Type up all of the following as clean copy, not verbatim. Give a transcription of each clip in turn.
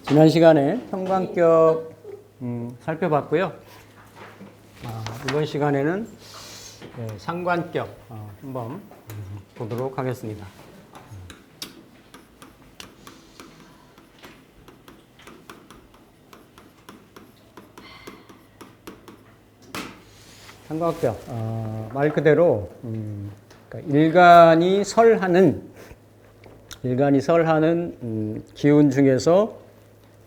지난 시간에 형광격 살펴봤고요. 이번 시간에는 상관격 한번 보도록 하겠습니다. 상관격 말 그대로 그러니까 일간이 설하는 기운 중에서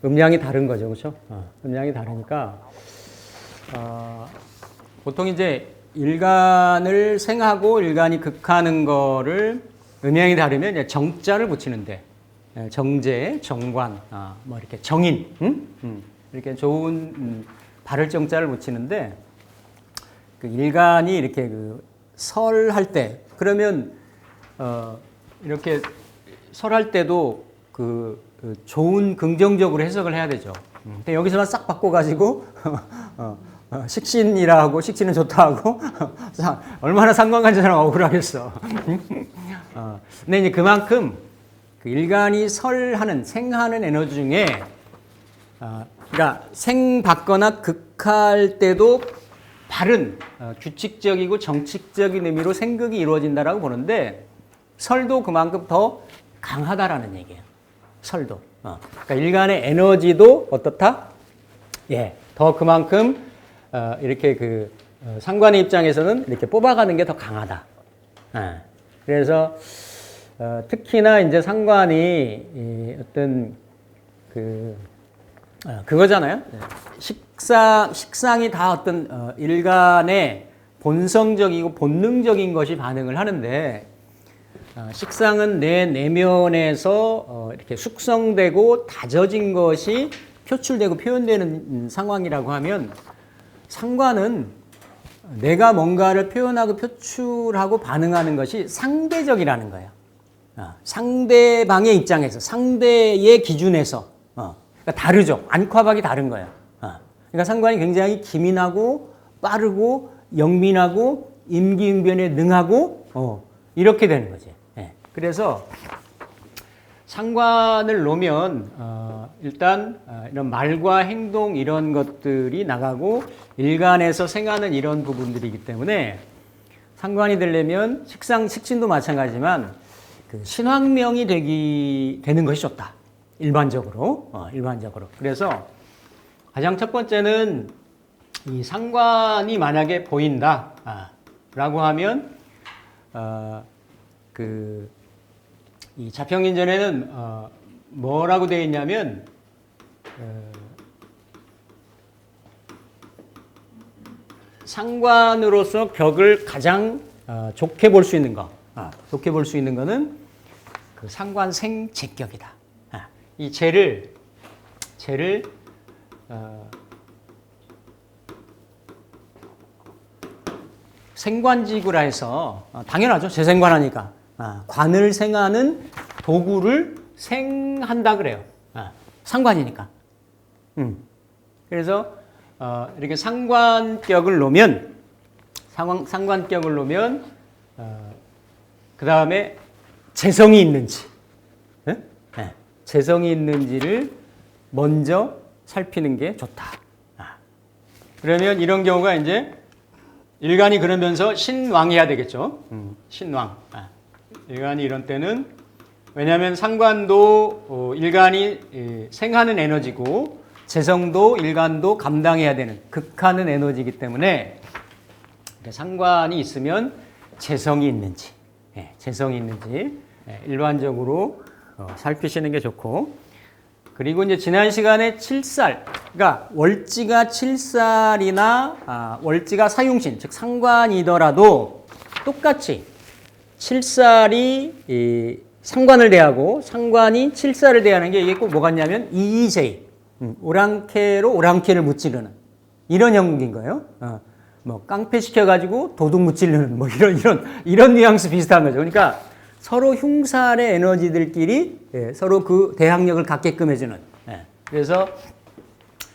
음량이 다른 거죠, 그렇죠? 음량이 다르니까 보통 이제 일간을 생하고 일간이 극하는 거를 음량이 다르면 이제 정자를 붙이는데 정제, 정관, 뭐 이렇게 정인, 이렇게 좋은 바를 정자를 붙이는데 그 일간이 이렇게 그 설할 때 그러면 이렇게 설할 때도 그 좋은 긍정적으로 해석을 해야 되죠. 근데 여기서만 싹 바꿔가지고 식신이라 하고 식신은 좋다 하고 얼마나 상관관계자랑 억울하겠어. 근데 이제 그만큼 그 일간이 설하는 생하는 에너지 중에 그러니까 생받거나 극할 때도 바른 규칙적이고 정칙적인 의미로 생극이 이루어진다라고 보는데 설도 그만큼 더 강하다라는 얘기예요. 설도. 그러니까 일간의 에너지도 어떻다? 더 그만큼 이렇게 그 상관의 입장에서는 이렇게 뽑아가는 게 더 강하다. 그래서 특히나 이제 상관이 어떤 그거잖아요. 식상이 다 어떤 일간의 본성적이고 본능적인 것이 반응을 하는데 식상은 내 내면에서 이렇게 숙성되고 다져진 것이 표출되고 표현되는 상황이라고 하면 상관은 내가 뭔가를 표현하고 표출하고 반응하는 것이 상대적이라는 거예요. 상대방의 입장에서 상대의 기준에서 그러니까 다르죠. 안팎이 다른 거예요. 그러니까 상관이 굉장히 기민하고 빠르고 영민하고 임기응변에 능하고 이렇게 되는 거지. 그래서 상관을 놓으면 일단 이런 말과 행동 이런 것들이 나가고 일간에서 생하는 이런 부분들이기 때문에 상관이 되려면 식신도 마찬가지지만 그 신왕명이 되는 것이 좋다. 일반적으로. 그래서 가장 첫 번째는 이 상관이 만약에 보인다 라고 하면 이 자평인전에는 뭐라고 되어 있냐면 상관으로서 격을 가장 좋게 볼 수 있는 거, 좋게 볼 수 있는 거는 그 상관생제격이다. 이 제를 생관지구라 해서 당연하죠. 재생관하니까. 관을 생하는 도구를 생한다 그래요. 상관이니까. 그래서 이렇게 상관격을 놓으면 그 다음에 재성이 있는지, 재성이 있는지를 먼저 살피는 게 좋다. 그러면 이런 경우가 이제 일간이 그러면서 신왕해야 되겠죠. 신왕. 일간이 이런 때는 왜냐하면 상관도 일간이 생하는 에너지고 재성도 일간도 감당해야 되는 극하는 에너지이기 때문에 상관이 있으면 재성이 있는지 일반적으로 살피시는 게 좋고 그리고 이제 지난 시간에 칠살 그러니까 월지가 7살이나 월지가 사용신 즉 상관이더라도 똑같이 7살이 상관을 대하고 상관이 7살을 대하는 게 이게 꼭 뭐가 있냐면 이의제의 오랑캐로 오랑캐를 무찌르는 이런 형국인 거예요. 뭐 깡패 시켜가지고 도둑 무찌르는 뭐 이런 뉘앙스 비슷한 거죠. 그러니까 서로 흉살의 에너지들끼리 서로 그 대항력을 갖게끔 해주는. 그래서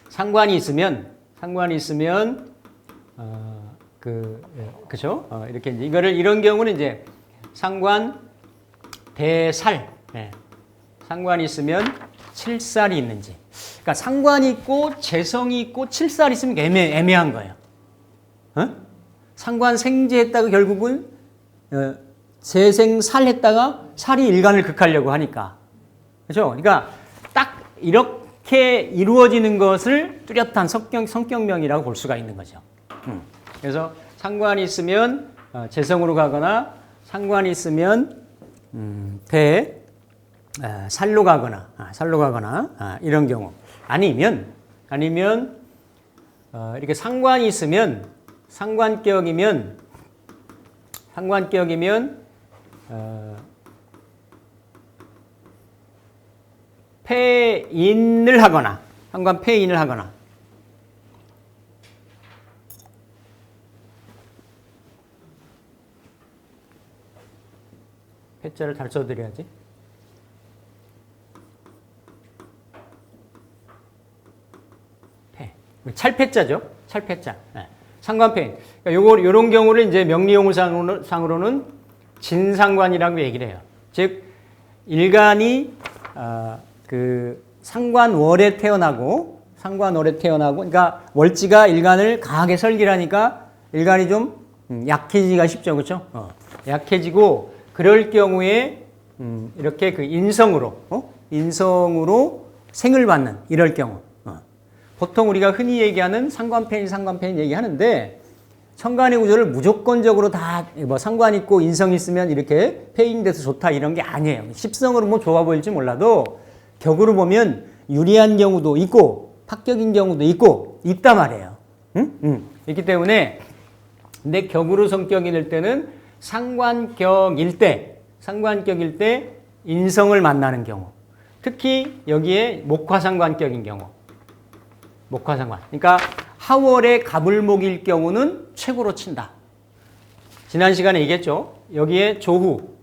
상관이 있으면 그죠? 이렇게 이제 이거를 이런 경우는 이제 상관 대살, 상관이 있으면 칠살이 있는지. 그러니까 상관이 있고 재성이 있고 칠살이 있으면 애매한 거예요. 상관 생제했다가 결국은 재생살했다가 살이 일간을 극하려고 하니까. 그죠? 그러니까 딱 이렇게 이루어지는 것을 뚜렷한 성격명이라고 볼 수가 있는 거죠. 그래서 상관이 있으면 재성으로 가거나 상관이 있으면 살로 가거나 이런 경우. 아니면 이렇게 상관이 있으면 상관격이면 폐인을 하거나 상관 폐인을 하거나 패자를 잘 써드려야지. 찰패자죠. 찰패자. 상관패인. 그러니까 요런 경우를 이제 명리용어상으로는 진상관이라고 얘기를 해요. 즉 일간이 상관월에 태어나고 그러니까 월지가 일간을 강하게 설기라니까 일간이 좀 약해지기가 쉽죠. 그렇죠? 약해지고 그럴 경우에 이렇게 인성으로 생을 받는 이럴 경우. 보통 우리가 흔히 얘기하는 상관패인 얘기하는데 천간의 구조를 무조건적으로 다 뭐 상관 있고 인성 있으면 이렇게 패인돼서 좋다 이런 게 아니에요. 십성으로 뭐 좋아 보일지 몰라도 격으로 보면 유리한 경우도 있고 파격인 경우도 있단 말이에요. 있기 때문에 근데 격으로 성격이 될 때는 상관격일 때 인성을 만나는 경우, 특히 여기에 목화상관격인 경우. 목화상관. 그러니까 하월의 가불목일 경우는 최고로 친다. 지난 시간에 얘기했죠. 여기에 조후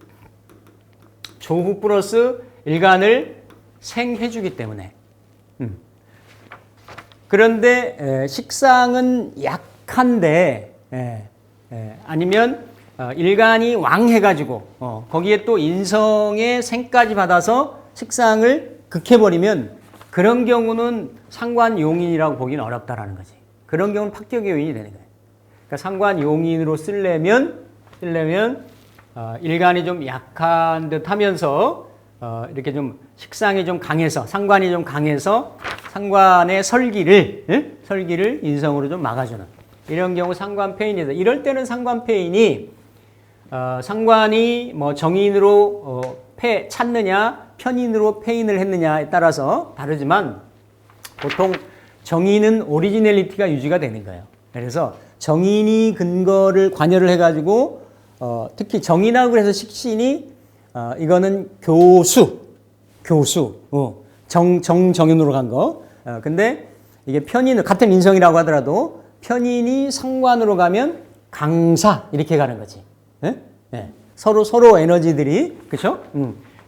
플러스 일간을 생해주기 때문에. 그런데 식상은 약한데 아니면 일간이 왕해가지고 거기에 또 인성의 생까지 받아서 식상을 극해버리면 그런 경우는 상관용인이라고 보기는 어렵다라는 거지. 그런 경우는 파격의 요인이 되는 거예요. 그러니까 상관용인으로 쓰려면 일간이 좀 약한 듯 하면서 이렇게 좀 식상이 좀 강해서 상관이 좀 강해서 상관의 설기를 인성으로 좀 막아주는 이런 경우 상관패인이다. 이럴 때는 상관패인이 상관이 뭐 정인으로 찾느냐 편인으로 패인을 했느냐에 따라서 다르지만 보통 정인은 오리지널리티가 유지가 되는 거예요. 그래서 정인이 근거를 관여를 해가지고 특히 정인하고 해서 식신이 이거는 교수 정인으로 간 거. 근데 이게 편인 같은 인성이라고 하더라도 편인이 상관으로 가면 강사 이렇게 가는 거지. 서로 에너지들이 그렇죠?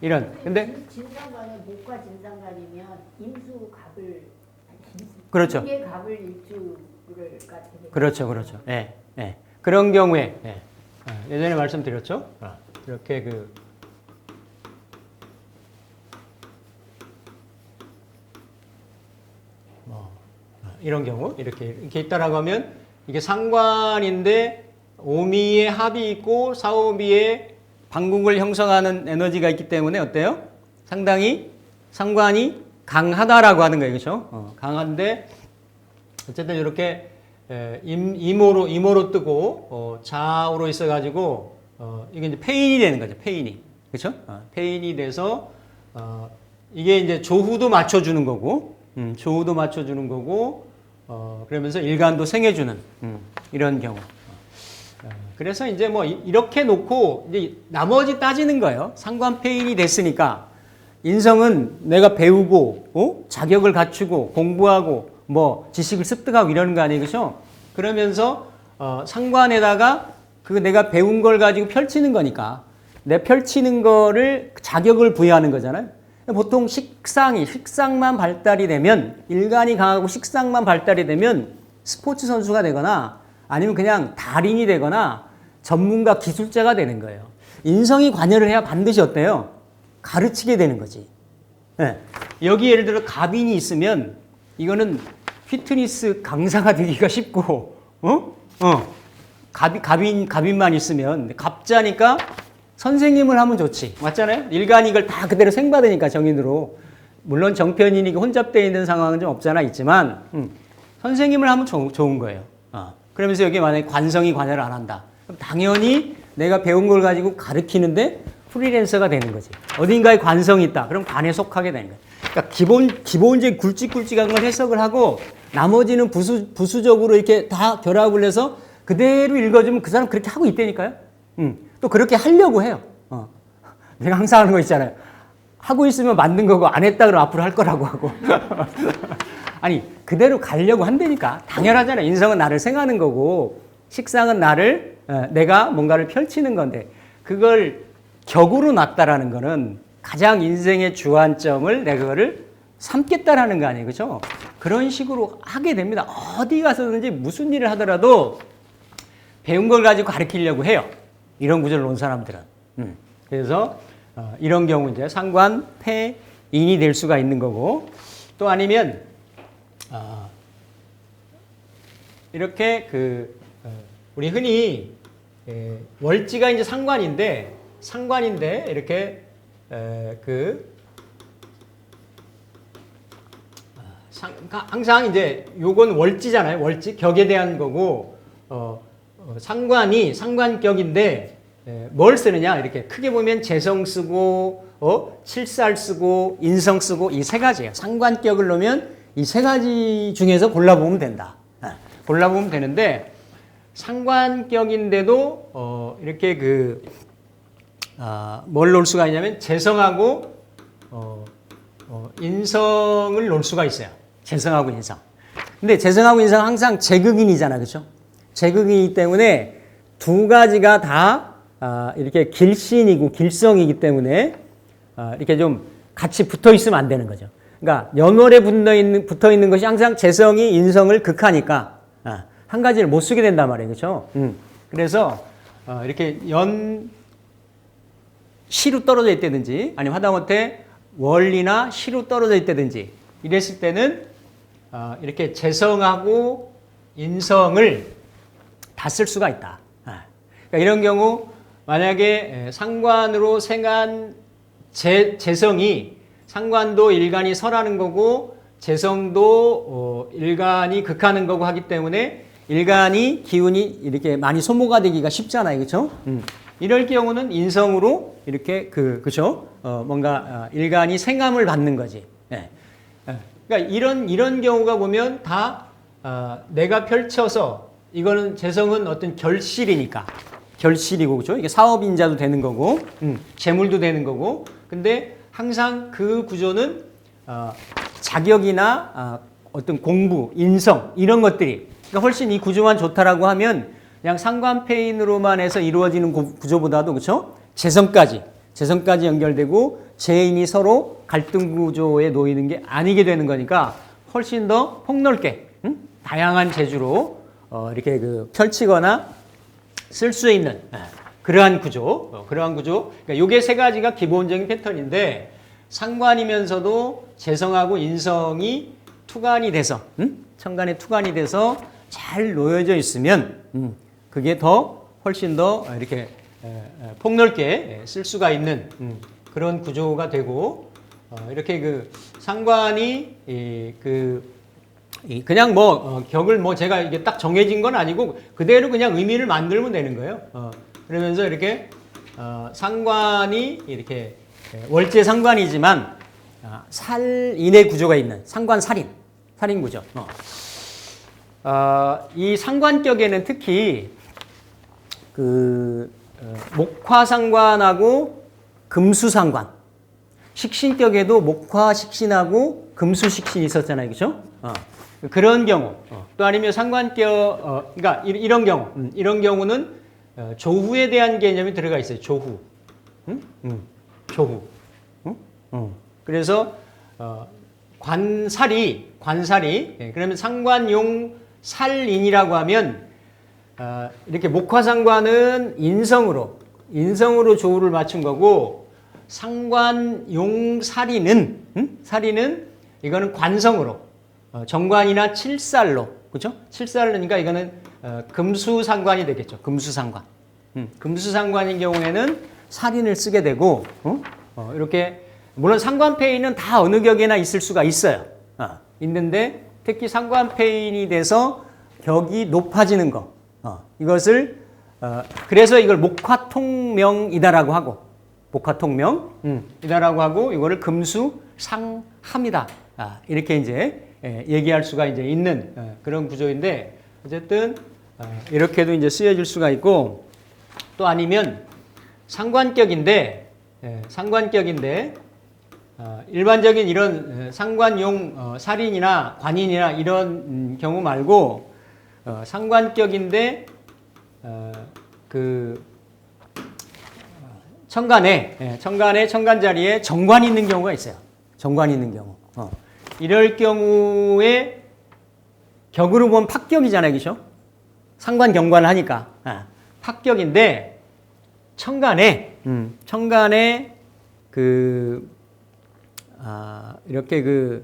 이런. 근데 진상관은 목과 진상관이면 임수갑을 그렇죠. 이게 갑을 일주를 그렇죠. 그런 경우에 예전에 말씀드렸죠. 이렇게 이런 경우 이렇게 있다라고 하면 이게 상관인데 오미의 합이 있고 사오미의 방국을 형성하는 에너지가 있기 때문에 어때요? 상당히 상관이 강하다라고 하는 거예요. 그렇죠? 강한데 어쨌든 이렇게 이모로 뜨고 좌우로 있어가지고 이게 이제 패인이 되는 거죠. 패인이. 그렇죠? 패인이 돼서 이게 이제 조후도 맞춰주는 거고 그러면서 일간도 생해주는 이런 경우. 그래서 이제 뭐 이렇게 놓고 이제 나머지 따지는 거예요. 상관패인이 됐으니까 인성은 내가 배우고 자격을 갖추고 공부하고 뭐 지식을 습득하고 이러는 거 아니에요, 그렇죠? 그러면서 상관에다가 그 내가 배운 걸 가지고 펼치는 거니까 내 펼치는 거를 자격을 부여하는 거잖아요. 보통 식상만 발달이 되면 일간이 강하고 식상만 발달이 되면 스포츠 선수가 되거나 아니면 그냥 달인이 되거나 전문가 기술자가 되는 거예요. 인성이 관여를 해야 반드시 어때요? 가르치게 되는 거지. 네. 여기 예를 들어 갑인이 있으면 이거는 피트니스 강사가 되기가 쉽고, 갑인만 있으면 갑자니까 선생님을 하면 좋지. 맞잖아요? 일간이 이걸 다 그대로 생받으니까 정인으로. 물론 정편이니까 혼잡되어 있는 상황은 좀 없잖아 있지만 선생님을 하면 좋은 거예요. 그러면서 여기 만약에 관성이 관여를 안 한다. 그럼 당연히 내가 배운 걸 가지고 가르치는데 프리랜서가 되는 거지. 어딘가에 관성이 있다. 그럼 관에 속하게 되는 거야. 그러니까 기본적인 굵직굵직한 걸 해석을 하고 나머지는 부수적으로 이렇게 다 결합을 해서 그대로 읽어주면 그 사람 그렇게 하고 있다니까요. 또 그렇게 하려고 해요. 내가 항상 하는 거 있잖아요. 하고 있으면 만든 거고 안 했다 그러면 앞으로 할 거라고 하고. 아니 그대로 가려고 한다니까. 당연하잖아요. 인성은 나를 생하는 거고 식상은 나를 내가 뭔가를 펼치는 건데 그걸 격으로 놨다라는 거는 가장 인생의 주안점을 내가 그거를 삼겠다라는 거 아니에요. 그렇죠? 그런 식으로 하게 됩니다. 어디 가서든지 무슨 일을 하더라도 배운 걸 가지고 가르치려고 해요. 이런 구조를 놓은 사람들은. 그래서 이런 경우 이제 상관폐인이 될 수가 있는 거고 또 아니면 이렇게 우리 흔히 월지가 이제 상관인데 이렇게 항상 이제 요건 월지잖아요. 월지 격에 대한 거고 상관격인데 뭘 쓰느냐 이렇게 크게 보면 재성 쓰고 칠살 쓰고 인성 쓰고 이 세 가지예요. 상관격을 놓으면 이 세 가지 중에서 골라보면 된다. 골라보면 되는데 상관격인데도 이렇게 뭘 놓을 수가 있냐면 재성하고 인성을 놓을 수가 있어요. 재성하고 인성. 근데 재성하고 인성은 항상 제극인이잖아. 그렇죠? 제극이기 때문에 두 가지가 다 이렇게 길신이고 길성이기 때문에 이렇게 좀 같이 붙어 있으면 안 되는 거죠. 그러니까 연월에 붙어 있는 것이 항상 재성이 인성을 극하니까 한 가지를 못 쓰게 된단 말이에요. 그렇죠? 그래서 이렇게 시로 떨어져 있다든지 아니면 하다못해 월이나 시로 떨어져 있다든지 이랬을 때는 이렇게 재성하고 인성을 다 쓸 수가 있다. 그러니까 이런 경우 만약에 상관으로 생한 재성이 상관도 일간이 설하는 거고 재성도 일간이 극하는 거고 하기 때문에 일간이 기운이 이렇게 많이 소모가 되기가 쉽잖아요. 그렇죠? 이럴 경우는 인성으로 이렇게 그죠? 뭔가 일간이 생함을 받는 거지. 그러니까 이런 경우가 보면 다 내가 펼쳐서 이거는 재성은 어떤 결실이니까 결실이고 그죠? 이게 사업인자도 되는 거고 재물도 되는 거고 근데 항상 그 구조는 자격이나 어떤 공부, 인성 이런 것들이 그러니까 훨씬 이 구조만 좋다라고 하면 그냥 상관폐인으로만 해서 이루어지는 구조보다도 그렇죠? 재성까지 연결되고 재인이 서로 갈등 구조에 놓이는 게 아니게 되는 거니까 훨씬 더 폭넓게 다양한 재주로 이렇게 펼치거나 쓸 수 있는 그러한 구조. 그러니까 요게 세 가지가 기본적인 패턴인데 상관이면서도 재성하고 인성이 투관이 돼서 천간에 투관이 돼서 잘 놓여져 있으면 그게 훨씬 더 이렇게 폭넓게 쓸 수가 있는 그런 구조가 되고 이렇게 상관이 그냥 격을 제가 이게 딱 정해진 건 아니고 그대로 그냥 의미를 만들면 되는 거예요. 그러면서 이렇게 상관이 이렇게 월제 상관이지만 살인의 구조가 있는 상관 살인 구조. 이 상관격에는 특히 목화상관하고 금수상관. 식신격에도 목화식신하고 금수식신이 있었잖아요. 그렇죠? 그런 경우. 또 아니면 상관격 그러니까 이런 경우는 조후에 대한 개념이 들어가 있어요. 조후. 조후. 그래서 관살이 그러면 상관용 살인이라고 하면 이렇게 목화상관은 인성으로 조우를 맞춘 거고 상관용사리는 사리는 이거는 관성으로 정관이나 칠살로 그렇죠? 칠살로니까 이거는 금수상관이 되겠죠. 금수상관. 금수상관인 경우에는 살인을 쓰게 되고 이렇게 물론 상관폐인은 다 어느 격에나 있을 수가 있어요. 있는데 특히 상관폐인이 돼서 격이 높아지는 거 이것을 그래서 이걸 목화통명이다라고 하고 목화통명이다라고 하고 이거를 금수상함이다 이렇게 이제 얘기할 수가 이제 있는 그런 구조인데 어쨌든 이렇게도 이제 쓰여질 수가 있고 또 아니면 상관격인데 일반적인 이런 상관용 살인이나 관인이나 이런 경우 말고 상관격인데 그 청간 자리에 정관이 있는 경우가 있어요. 정관이 있는 경우. 이럴 경우에 격으로 보면 팍격이잖아요, 그렇죠? 상관 경관을 하니까 팍격인데 청간에 이렇게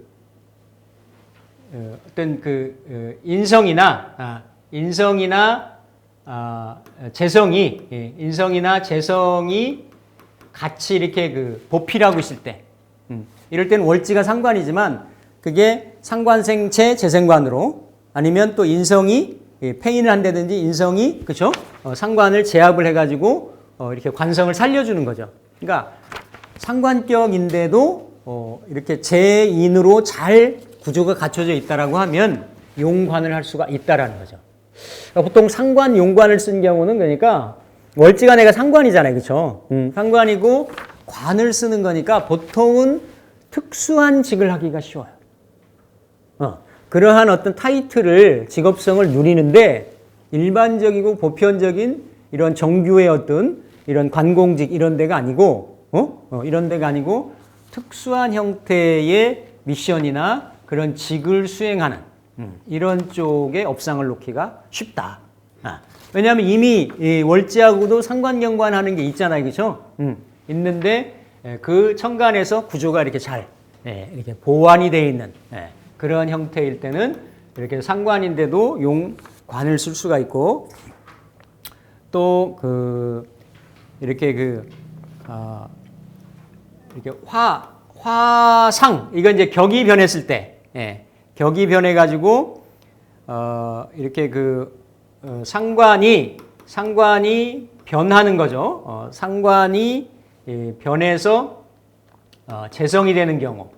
어떤 인성이나 재성이 같이 이렇게 보필하고 있을 때, 이럴 때는 월지가 상관이지만 그게 상관생체 재생관으로 아니면 또 인성이 폐인을 한다든지 인성이 그렇죠? 상관을 제압을 해가지고 이렇게 관성을 살려주는 거죠. 그러니까 상관격인데도 이렇게 재인으로 잘 구조가 갖춰져 있다라고 하면 용관을 할 수가 있다라는 거죠. 그러니까 보통 상관 용관을 쓴 경우는 그러니까 월지가 내가 상관이잖아요, 그렇죠? 상관이고 관을 쓰는 거니까 보통은 특수한 직을 하기가 쉬워요. 그러한 어떤 타이틀을 직업성을 누리는데 일반적이고 보편적인 이런 정규의 어떤 이런 관공직 이런 데가 아니고 이런 데가 아니고 특수한 형태의 미션이나 그런 직을 수행하는 이런 쪽에 업상을 놓기가 쉽다. 왜냐하면 이미 월지하고도 상관경관하는 게 있잖아요, 그렇죠? 있는데 그 천간에서 구조가 이렇게 잘 이렇게 보완이 되어 있는 그런 형태일 때는 이렇게 상관인데도 용관을 쓸 수가 있고 또 이렇게 이렇게 화상 이건 이제 격이 변했을 때 격이 변해 가지고 이렇게 상관이 변하는 거죠. 상관이 변해서 재성이 되는 경우.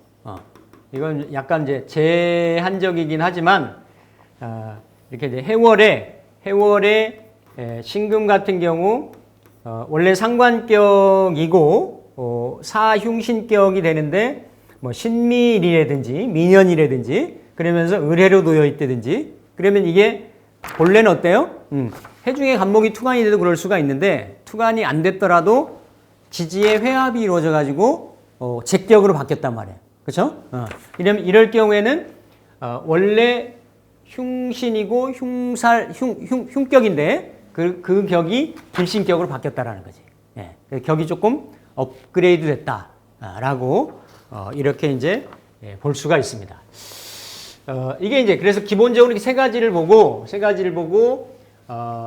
이건 약간 이제 제한적이긴 하지만 이렇게 이제 해월에 신금 같은 경우 원래 상관격이고 사흉신격이 되는데 뭐 신밀이라든지 민연이라든지 그러면서 을해로 놓여 있다든지 그러면 이게 본래는 어때요? 해중의 간목이 투간이 돼도 그럴 수가 있는데 투간이 안 됐더라도 지지의 회합이 이루어져 가지고 제격으로 바뀌었단 말이에요. 그렇죠? 이럴 경우에는 원래 흉신이고 흉격인데 그 격이 길신격으로 바뀌었다라는 거지. 격이 조금 업그레이드 됐다라고 이렇게 이제 볼 수가 있습니다. 이게 이제 그래서 기본적으로 이렇게 세 가지를 보고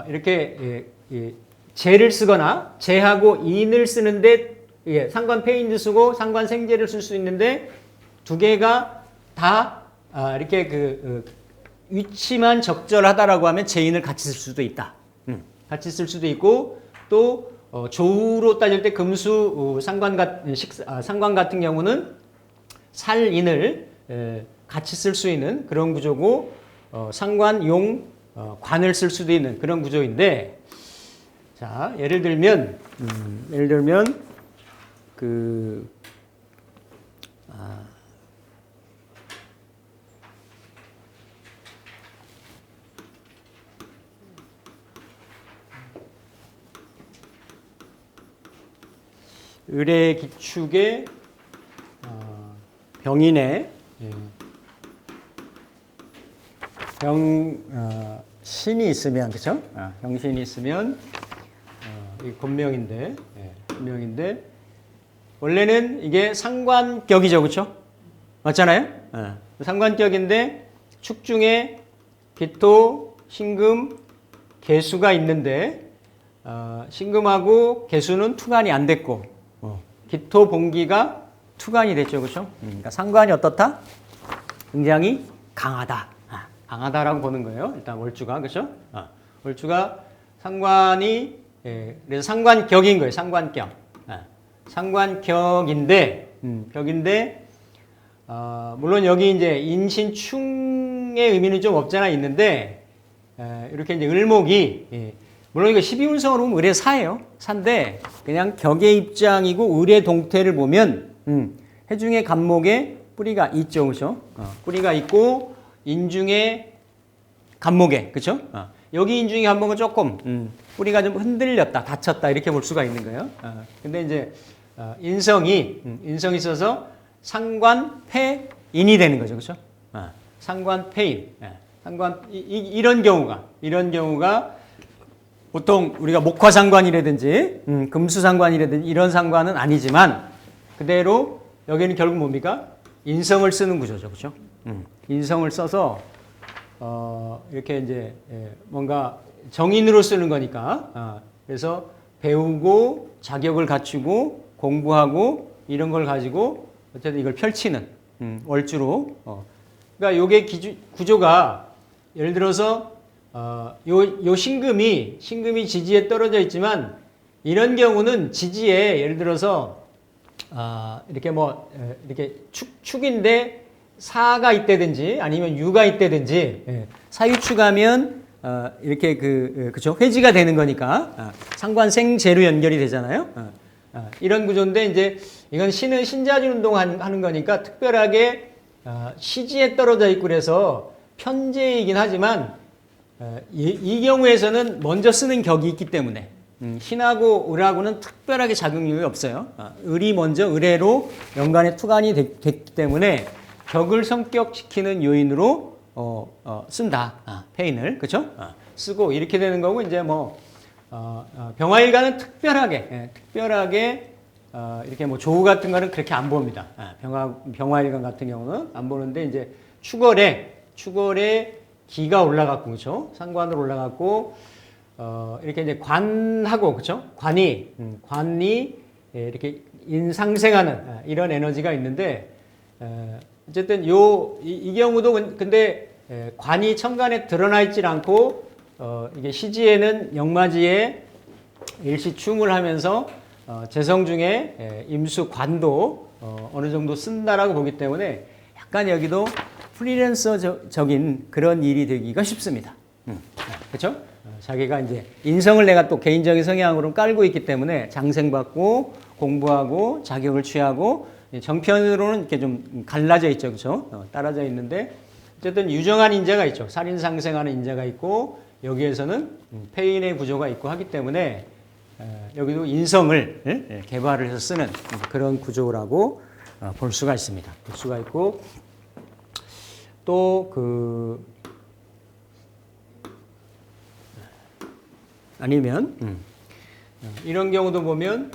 이렇게 재를 쓰거나 재하고 인을 쓰는데 상관 폐인도 쓰고 상관 생재를 쓸 수 있는데 두 개가 다 이렇게 위치만 적절하다라고 하면 재인을 같이 쓸 수도 있다. 같이 쓸 수도 있고 또 조우로 따질 때 금수 상관 같은 경우는 살인을 같이 쓸 수 있는 그런 구조고 상관 용 관을 쓸 수도 있는 그런 구조인데 자 예를 들면 을의 기축에 병인의 신이 있으면 그렇죠? 병신이 있으면 이 본명인데 본명인데 원래는 이게 상관격이죠, 그렇죠? 맞잖아요. 상관격인데 축 중에 기토, 신금, 개수가 있는데 신금하고 개수는 투간이 안 됐고 기토, 본기가 투간이 됐죠, 그렇죠? 그러니까 상관이 어떻다? 굉장히 강하다. 강하다라고 보는 거예요. 일단 월주가 그렇죠? 월주가 상관이 그래서 상관격인 거예요. 상관격. 상관격인데 격인데 물론 여기 이제 인신충의 의미는 좀 없잖아 있는데 이렇게 이제 을목이 물론 이거 12운성으로 보면 을의 사예요. 사인데 그냥 격의 입장이고 을의 동태를 보면 해중의 간목에 뿌리가 있죠, 그렇죠? 뿌리가 있고 인중에 간목에 그렇죠? 여기 인중의 간목은 조금 뿌리가 좀 흔들렸다, 다쳤다 이렇게 볼 수가 있는 거예요. 근데 이제 인성이 있어서 상관패인이 되는 거죠, 그렇죠? 상관패인, 이런 경우가 보통 우리가 목화상관이라든지 금수상관이라든지 이런 상관은 아니지만 그대로 여기는 결국 뭡니까? 인성을 쓰는 구조죠, 그렇죠? 인성을 써서 이렇게 이제 뭔가 정인으로 쓰는 거니까 그래서 배우고 자격을 갖추고 공부하고 이런 걸 가지고 어쨌든 이걸 펼치는 월주로 그러니까 요게 구조가 예를 들어서 요 신금이 지지에 떨어져 있지만 이런 경우는 지지에 예를 들어서 이렇게 이렇게 축인데 사가 있다든지 아니면 유가 있다든지 사유축하면 이렇게 그죠 회지가 되는 거니까 상관생재로 연결이 되잖아요. 이런 구조인데 이제 이건 신은 신자진 운동하는 거니까 특별하게 시지에 떨어져 있고 그래서 편제이긴 하지만 이 경우에서는 먼저 쓰는 격이 있기 때문에 신하고 을하고는 특별하게 작용력이 없어요. 을이 먼저 을해로 연간에 투간이 됐기 때문에 격을 성격시키는 요인으로 쓴다. 패인을 그렇죠? 쓰고 이렇게 되는 거고 이제 병화일간은 특별하게 이렇게 조우 같은 거는 그렇게 안 봅니다. 병화일간 같은 경우는 안 보는데 이제 축월에 기가 올라갔고 그렇죠? 상관으로 올라갔고 이렇게 이제 관하고 그렇죠? 관이 이렇게 인상생하는 이런 에너지가 있는데 어쨌든 이 경우도 근데 관이 천간에 드러나 있질 않고 이게 시지에는 영마지에 일시충을 하면서 재성 중에 임수관도 어느 정도 쓴다라고 보기 때문에 약간 여기도 프리랜서적인 그런 일이 되기가 쉽습니다. 그렇죠? 자기가 이제 인성을 내가 또 개인적인 성향으로 깔고 있기 때문에 장생받고 공부하고 자격을 취하고 정편으로는 이렇게 좀 갈라져 있죠, 그렇죠? 떨어져 있는데 어쨌든 유정한 인자가 있죠. 살인상생하는 인자가 있고 여기에서는 폐인의 구조가 있고 하기 때문에 여기도 인성을 개발을 해서 쓰는 그런 구조라고 볼 수가 있습니다. 볼 수가 있고 또 아니면 이런 경우도 보면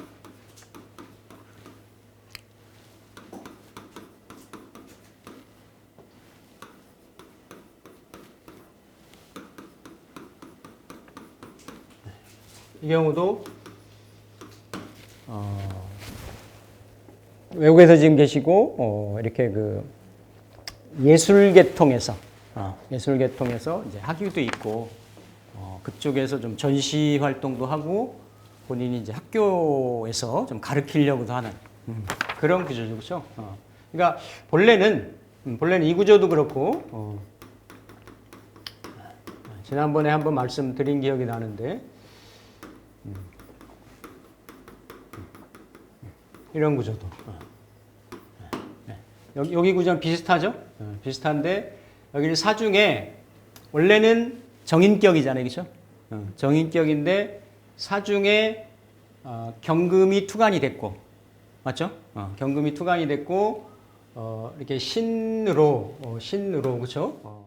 이 경우도 외국에서 지금 계시고 이렇게 예술계통에서 이제 학위도 있고 그쪽에서 좀 전시 활동도 하고 본인이 이제 학교에서 좀 가르치려고도 하는 그런 구조죠, 그렇죠? 그러니까 본래는 이 구조도 그렇고 지난번에 한번 말씀드린 기억이 나는데 이런 구조도 여기 구조는 비슷하죠? 비슷한데 여기는 사중에 원래는 정인격이잖아요, 그렇죠? 정인격인데 사중에 경금이 투간이 됐고 맞죠? 경금이 투간이 됐고 이렇게 신으로 그렇죠?